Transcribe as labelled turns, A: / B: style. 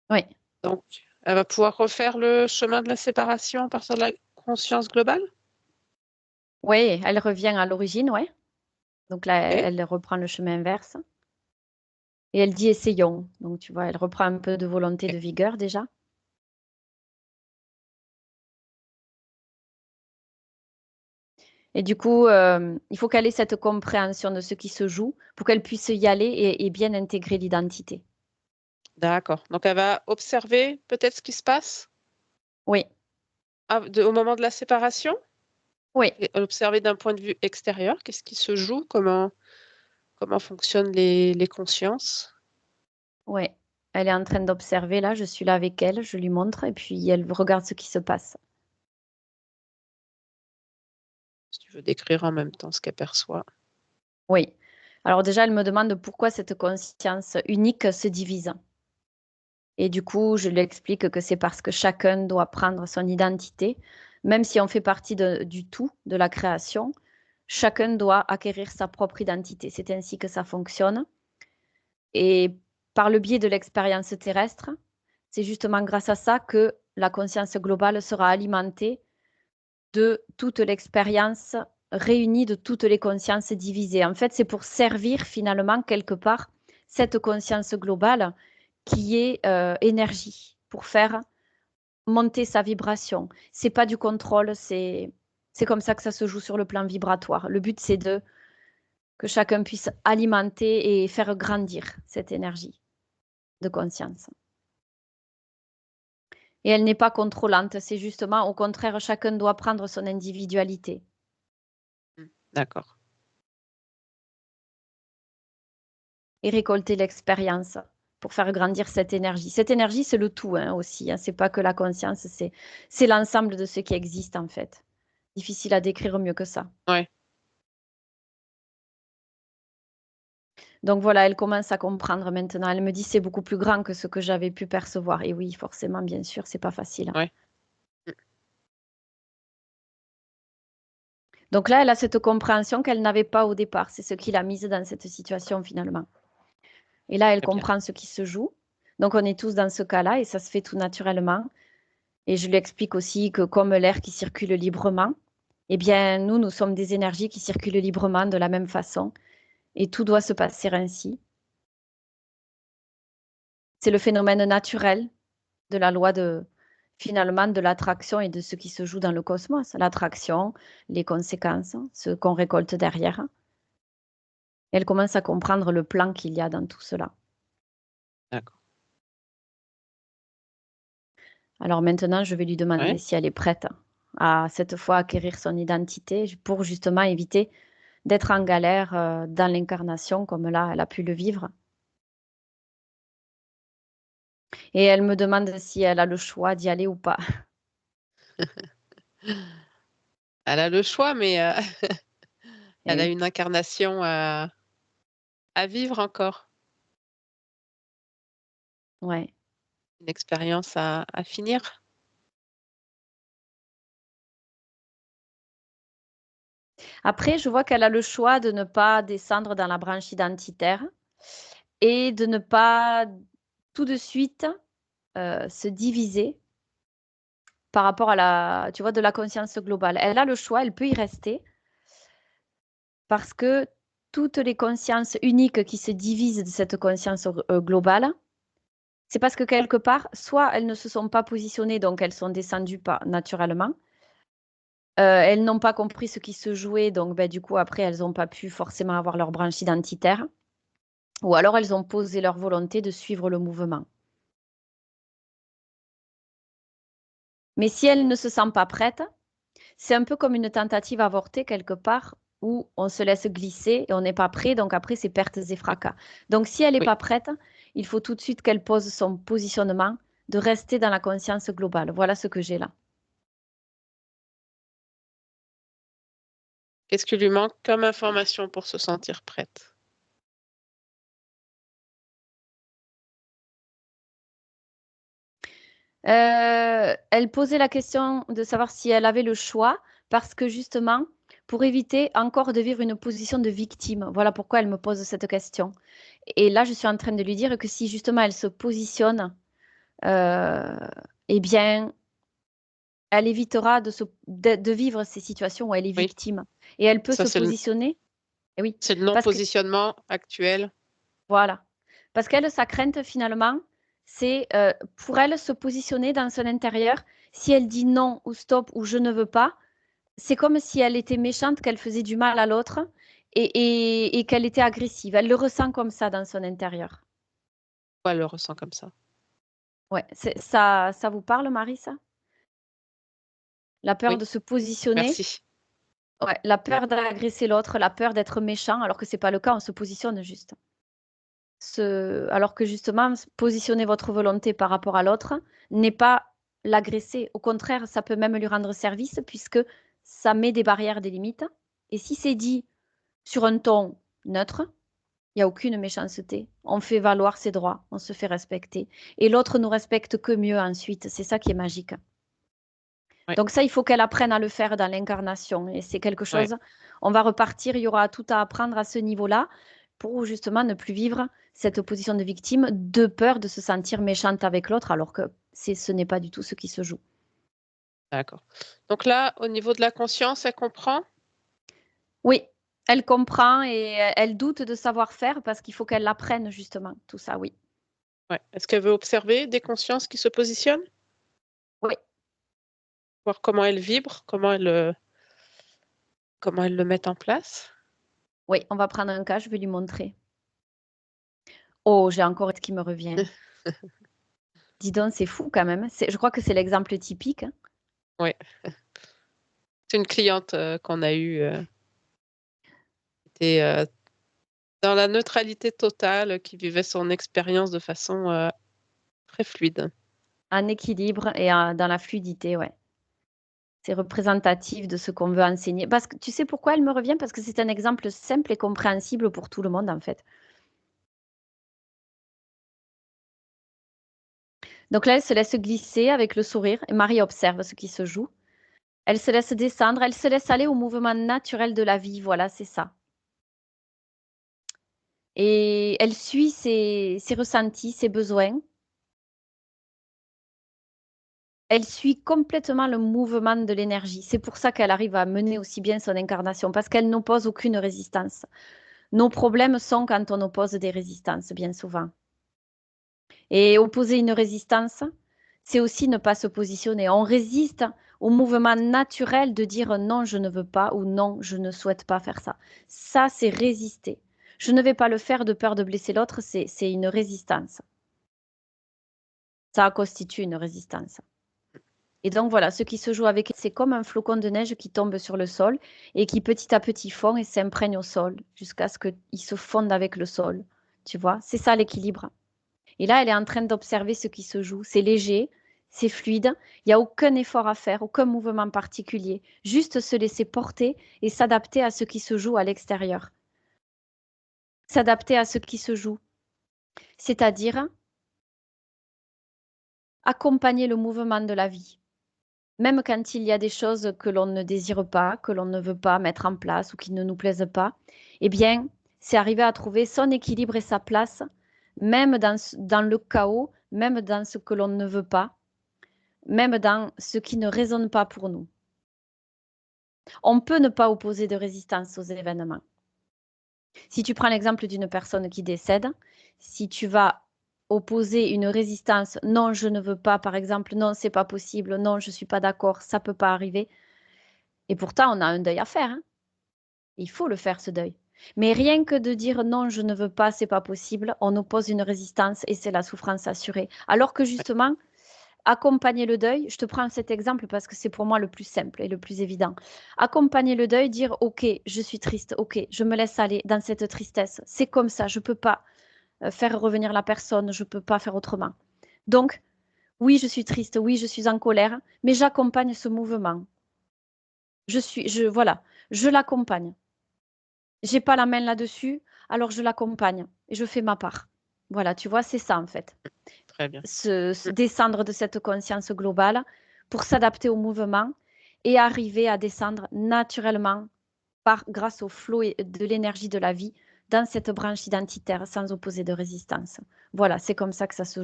A: Oui,
B: Donc, elle va pouvoir refaire le chemin de la séparation à partir de la conscience globale?
A: oui, elle revient à l'origine, ouais. Donc là,
B: Ok.
A: elle reprend le chemin inverse. Et elle dit essayons. Donc tu vois, elle reprend un peu de volonté,
B: Ok.
A: de vigueur déjà. Et du coup, il faut qu'elle ait cette compréhension de ce qui se joue pour qu'elle puisse y aller et bien intégrer l'identité.
B: D'accord. Donc, elle va observer peut-être ce qui se passe
A: Oui,
B: au moment de la séparation
A: oui,
B: et observer d'un point de vue extérieur. Qu'est-ce qui se joue? Comment fonctionnent les consciences?
A: oui. Elle est en train d'observer là, je suis là avec elle, je lui montre et puis elle regarde ce qui se passe.
B: Si tu veux décrire en même temps ce qu'elle perçoit.
A: Oui. Alors déjà, elle me demande pourquoi cette conscience unique se divise. Et du coup, je lui explique que c'est parce que chacun doit prendre son identité, même si on fait partie du tout, de la création, chacun doit acquérir sa propre identité. C'est ainsi que ça fonctionne. Et par le biais de l'expérience terrestre, c'est justement grâce à ça que la conscience globale sera alimentée de toute l'expérience réunie de toutes les consciences divisées. En fait, c'est pour servir finalement quelque part cette conscience globale qui est énergie, pour faire monter sa vibration. C'est pas du contrôle, c'est comme ça que ça se joue sur le plan vibratoire. Le but, c'est de que chacun puisse alimenter et faire grandir cette énergie de conscience. Et elle n'est pas contrôlante, c'est justement au contraire, chacun doit prendre son individualité
B: D'accord.
A: et récolter l'expérience pour faire grandir cette énergie. Cette énergie, c'est le tout hein, aussi, hein. C'est pas que la conscience, c'est l'ensemble de ce qui existe en fait. Difficile à décrire mieux que ça.
B: Ouais.
A: Donc voilà, elle commence à comprendre maintenant. Elle me dit c'est beaucoup plus grand que ce que j'avais pu percevoir. Et oui, forcément, bien sûr, c'est pas facile.
B: Ouais.
A: Donc là, elle a cette compréhension qu'elle n'avait pas au départ. C'est ce qui l'a mise dans cette situation finalement. Et là, elle
B: Très bien.
A: comprend ce qui se joue. Donc on est tous dans ce cas-là et ça se fait tout naturellement. Et je lui explique aussi que comme l'air qui circule librement, eh bien, nous sommes des énergies qui circulent librement de la même façon. Et tout doit se passer ainsi. C'est le phénomène naturel de la loi de finalement de l'attraction et de ce qui se joue dans le cosmos. L'attraction, les conséquences, ce qu'on récolte derrière. Elle commence à comprendre le plan qu'il y a dans tout cela.
B: D'accord.
A: Alors maintenant, je vais lui demander
B: Ouais.
A: si elle est prête à cette fois acquérir son identité pour justement éviter d'être en galère dans l'incarnation comme là, elle a pu le vivre. Et elle me demande si elle a le choix d'y aller ou pas.
B: Elle a le choix, mais
A: Et
B: elle a
A: oui,
B: une incarnation à vivre encore,
A: ouais.
B: une expérience à finir.
A: Après, je vois qu'elle a le choix de ne pas descendre dans la branche identitaire et de ne pas tout de suite se diviser par rapport à la, tu vois, de la conscience globale. Elle a le choix, elle peut y rester parce que toutes les consciences uniques qui se divisent de cette conscience globale, c'est parce que quelque part, soit elles ne se sont pas positionnées, donc elles sont descendues pas naturellement. Elles n'ont pas compris ce qui se jouait, donc ben, du coup, après, elles n'ont pas pu forcément avoir leur branche identitaire. Ou alors elles ont posé leur volonté de suivre le mouvement. Mais si elles ne se sentent pas prêtes, c'est un peu comme une tentative avortée quelque part où on se laisse glisser et on n'est pas prêt, donc après c'est pertes et
B: Oui.
A: fracas. Donc si elle n'est
B: Oui.
A: pas prête, il faut tout de suite qu'elle pose son positionnement de rester dans la conscience globale. Voilà ce que j'ai là.
B: Qu'est-ce qui lui manque comme information pour se sentir prête?
A: Elle posait la question de savoir si elle avait le choix parce que justement, pour éviter encore de vivre une position de victime. Voilà pourquoi elle me pose cette question. Et là, je suis en train de lui dire que si justement elle se positionne eh bien, elle évitera de vivre ces situations où elle est
B: Oui,
A: victime. Et elle peut
B: ça
A: se positionner, eh oui,
B: c'est le
A: parce que
B: non-positionnement actuel.
A: voilà. Parce qu'elle, sa crainte, finalement, c'est pour elle se positionner dans son intérieur. Si elle dit non ou stop ou je ne veux pas, c'est comme si elle était méchante, qu'elle faisait du mal à l'autre et qu'elle était agressive. Elle le ressent comme ça dans son intérieur.
B: Pourquoi elle le ressent comme ça?
A: Ouais, ça vous parle, Marie, ça? La peur
B: Oui,
A: de se positionner,
B: merci.
A: ouais, la peur d'agresser l'autre, la peur d'être méchant, alors que c'est pas le cas, on se positionne juste. Alors que justement, positionner votre volonté par rapport à l'autre n'est pas l'agresser. Au contraire, ça peut même lui rendre service puisque ça met des barrières, des limites. Et si c'est dit sur un ton neutre, il n'y a aucune méchanceté. On fait valoir ses droits, on se fait respecter. Et l'autre nous respecte que mieux ensuite. C'est ça qui est magique.
B: Ouais,
A: Donc ça, il faut qu'elle apprenne à le faire dans l'incarnation. Et c'est quelque
B: ouais,
A: chose, on va repartir, il y aura tout à apprendre à ce niveau-là pour justement ne plus vivre cette position de victime de peur de se sentir méchante avec l'autre, alors que ce n'est pas du tout ce qui se joue.
B: d'accord. Donc là, au niveau de la conscience, elle comprend?
A: Oui, elle comprend et elle doute de savoir faire parce qu'il faut qu'elle l'apprenne justement, tout ça, oui.
B: Ouais. Est-ce qu'elle veut observer des consciences qui se positionnent?
A: Oui,
B: Voir comment elles vibrent, comment elles le mettent en place?
A: oui, on va prendre un cas, je vais lui montrer. Oh, j'ai encore ce qui me revient. Dis donc, c'est fou quand même. Je crois que c'est l'exemple typique, hein.
B: Ouais. C'est une cliente qu'on a eue, qui était dans la neutralité totale, qui vivait son expérience de façon très fluide.
A: En équilibre et dans la fluidité, ouais. C'est représentatif de ce qu'on veut enseigner. Parce que tu sais pourquoi elle me revient? Parce que c'est un exemple simple et compréhensible pour tout le monde, en fait. Donc là, elle se laisse glisser avec le sourire et Marie observe ce qui se joue. Elle se laisse descendre, elle se laisse aller au mouvement naturel de la vie. Voilà, c'est ça. Et elle suit ses ressentis, ses besoins. Elle suit complètement le mouvement de l'énergie. C'est pour ça qu'elle arrive à mener aussi bien son incarnation, parce qu'elle n'oppose aucune résistance. Nos problèmes sont quand on oppose des résistances, bien souvent. Et opposer une résistance, c'est aussi ne pas se positionner. On résiste au mouvement naturel de dire non, je ne veux pas ou non, je ne souhaite pas faire ça. Ça, c'est résister. Je ne vais pas le faire de peur de blesser l'autre, c'est une résistance. Ça constitue une résistance. Et donc voilà, ce qui se joue avec, c'est comme un flocon de neige qui tombe sur le sol et qui petit à petit fond et s'imprègne au sol jusqu'à ce qu'il se fonde avec le sol. Tu vois, c'est ça l'équilibre. Et là, elle est en train d'observer ce qui se joue. C'est léger, c'est fluide, il n'y a aucun effort à faire, aucun mouvement particulier. Juste se laisser porter et s'adapter à ce qui se joue à l'extérieur. S'adapter à ce qui se joue. C'est-à-dire accompagner le mouvement de la vie. Même quand il y a des choses que l'on ne désire pas, que l'on ne veut pas mettre en place ou qui ne nous plaisent pas, eh bien, c'est arriver à trouver son équilibre et sa place, même dans le chaos, même dans ce que l'on ne veut pas, même dans ce qui ne résonne pas pour nous. On peut ne pas opposer de résistance aux événements. Si tu prends l'exemple d'une personne qui décède, si tu vas opposer une résistance, non, je ne veux pas, par exemple, non, c'est pas possible, non, je suis pas d'accord, ça peut pas arriver. Et pourtant, on a un deuil à faire, hein. Il faut le faire, ce deuil. Mais rien que de dire non, je ne veux pas, c'est pas possible, on oppose une résistance et c'est la souffrance assurée. Alors que
B: Ouais.
A: justement, accompagner le deuil, je te prends cet exemple parce que c'est pour moi le plus simple et le plus évident. Accompagner le deuil, dire ok, je suis triste, ok, je me laisse aller dans cette tristesse. C'est comme ça, je ne peux pas faire revenir la personne, je ne peux pas faire autrement. Donc, oui, je suis triste, oui, je suis en colère, mais j'accompagne ce mouvement. Voilà, je l'accompagne. J'ai pas la main là-dessus, alors je l'accompagne et je fais ma part. Voilà, tu vois, c'est ça en fait.
B: Très bien.
A: Descendre de cette conscience globale pour s'adapter au mouvement et arriver à descendre naturellement grâce au flot de l'énergie de la vie dans cette branche identitaire sans opposer de résistance. Voilà, c'est comme ça que ça se